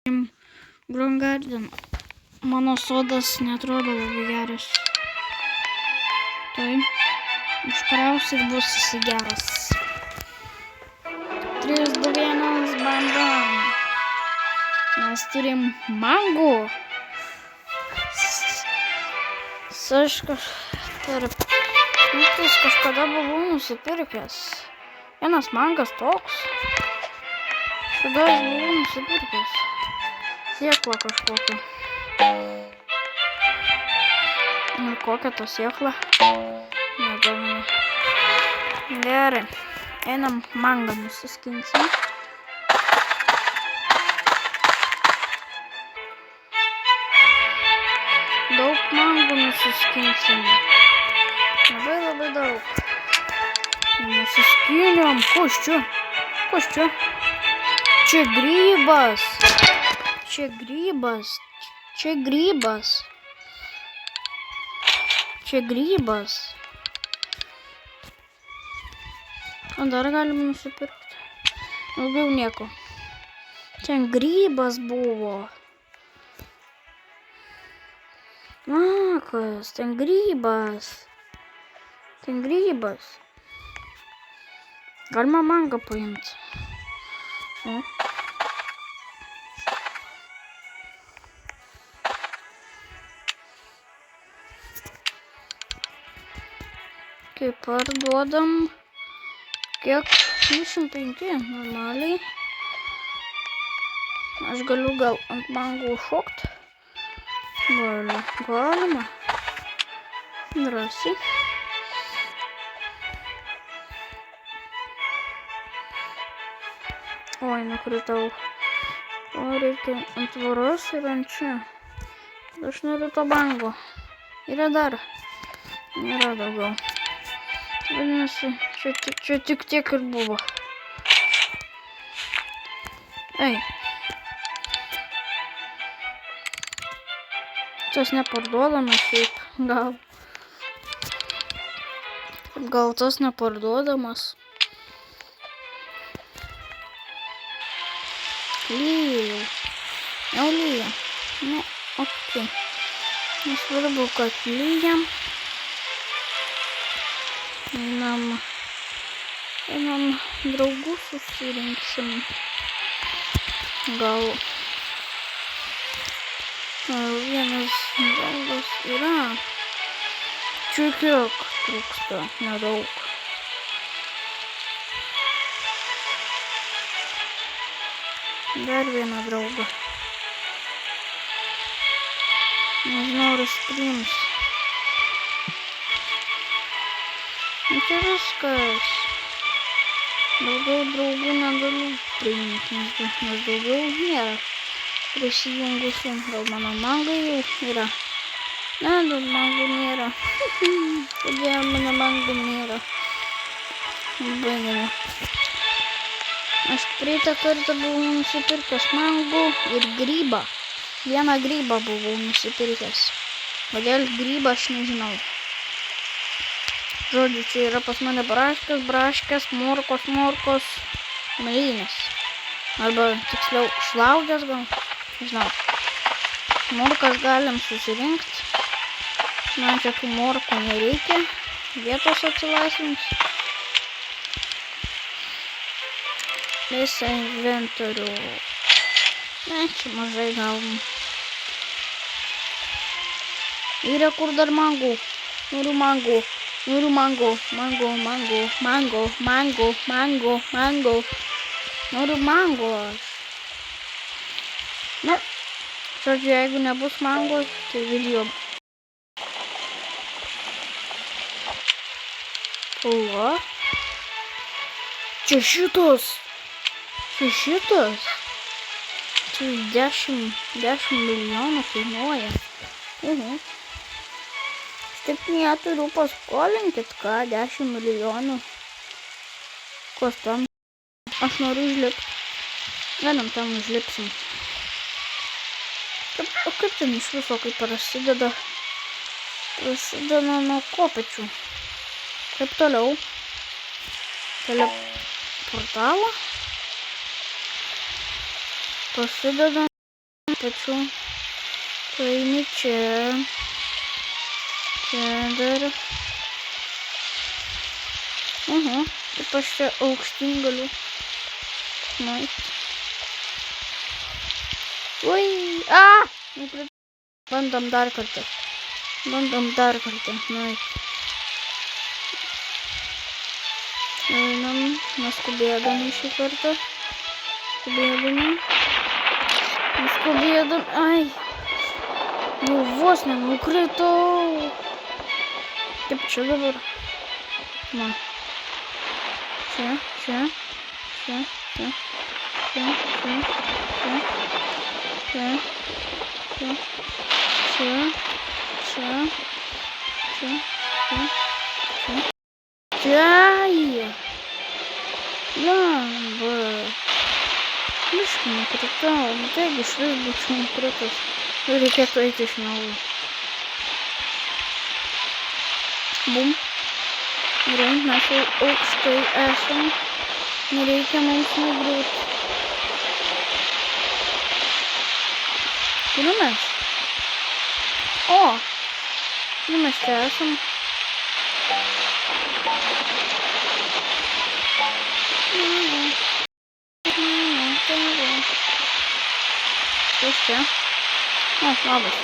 Ground Garden. Mano sodas netrodo labai geras. Tai užkrausiu ir bus jis geras. 3, 2, 1, bandom. Mes turim mangų. Aš kažkada buvau nusipirkęs. Vienas mangas toks. Kada aš buvau nusipirkęs. Sėkla kažkokia. Ir kokia ta sėkla? Negalime. Gerai. Einam mangą nusiskinsim. Daug mangų nusiskinsim. Labai daug. Nusiskiniam. Kas čia? Kas čia? Čia grybas. Čia grybas. Čia grybas. Čia grybas. O dar galim nusipirkti. Daugiau nieko. Čia grybas buvo. Makas, ten grybas. Ten grybas. Galima mangą paimti. Kaip parduodam. Kiek? 25 normaliai. Aš galiu gal ant mangų šokti. Galima. Drąsiai. Oi, nukritau. O reikia ant tvoros ir ant čia. Aš noriu to mango. Yra dar. Nėra daugiau. Vadinasi, čia tik tiek ir buvo. Ei. Tas neparduodamas šiaip. Gal tas neparduodamas. Lyja. Jau lyja. Nu, okei. Nesvarbu, kad lyja. Einam draugų susirinksim. Gal vienas draugas yra. Čia kiek trūksta, nedaug. Dar vieną draugą. Nežinau, ar jis priims. Čia viskas. Daugiau draugų negaliu priimti, nes daugiau nėra prisijungusių. Gal mano mangai jau yra. Ne, daug mangų nėra. Kodėl mano mangų nėra? Baigėme. Aš praeitą kartą buvau nusipirkęs mangų ir grybą. Vieną grybą buvau nusipirkęs. Kodėl grybą aš nežinau. Žodžiu, čia yra pas mane braškės, morkos, mėlynės. Arba tiksliau šlaugės gal. Nežinau. Morkas galim susirinkti. Man čia tų morkų nereikia. Vietos atsilaisvins. Visą inventorių. Ne, čia mažai galim. Yra kur dar mangų. Noriu mangų. Noriu mango. Noriu mangos. Na, žodžiu, jeigu nebus mangos, tai video. O, čia šitas. Čia 10 milijonų kainuoja. Tik neturiu paskolinkit, ką 10 milijonų. Kas tam? Aš noriu užlipti. Vienam tam užlipsim. O kaip ten iš viso, kaip prasideda? Prasideda nuo kopečių. Kaip toliau? Teleportalo. Prasideda pačių. Paimi čia. Čia dar. Kaip aš čia aukštyn galiu. Ui! Bandom dar kartą. Einam, neskubėdami šį kartą. Neskubėdami. Ai! Jau vos nenukritau. Kaip čia dabar? Man. Čia. Lamba. Biškai nukritau, bet jeigu išvis būčiau nukritus, reikėtų eiti iš naujo. Bum. Gerai, mes jau aukštai esam. Nereikia mums nugriūti. Kur mes? O! Kur mes čia esam? Kas čia? O, labas.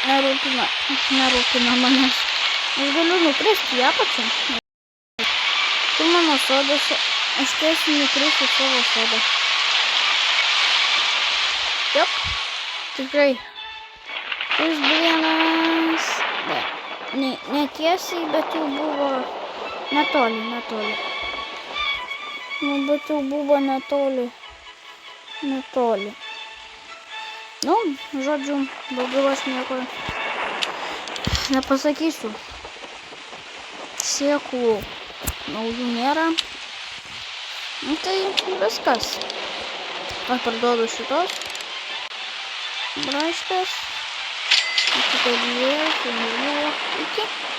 Nerūpina manęs. Aš galiu nukristi į apačią. Kur mano sodas? Aš tiesiai nukrisiu savo sodą. Jop. Tikrai. Tais vienas. Ne tiesiai, bet jau buvo netoli. Bet jau buvo netoli. Nu, žodžiu, daugiau aš nieko nepasakysiu. Sėklų naujų nėra. Nu, tai viskas. Aš parduodu šitos braškės. Iki kad žiūrėjau, iki.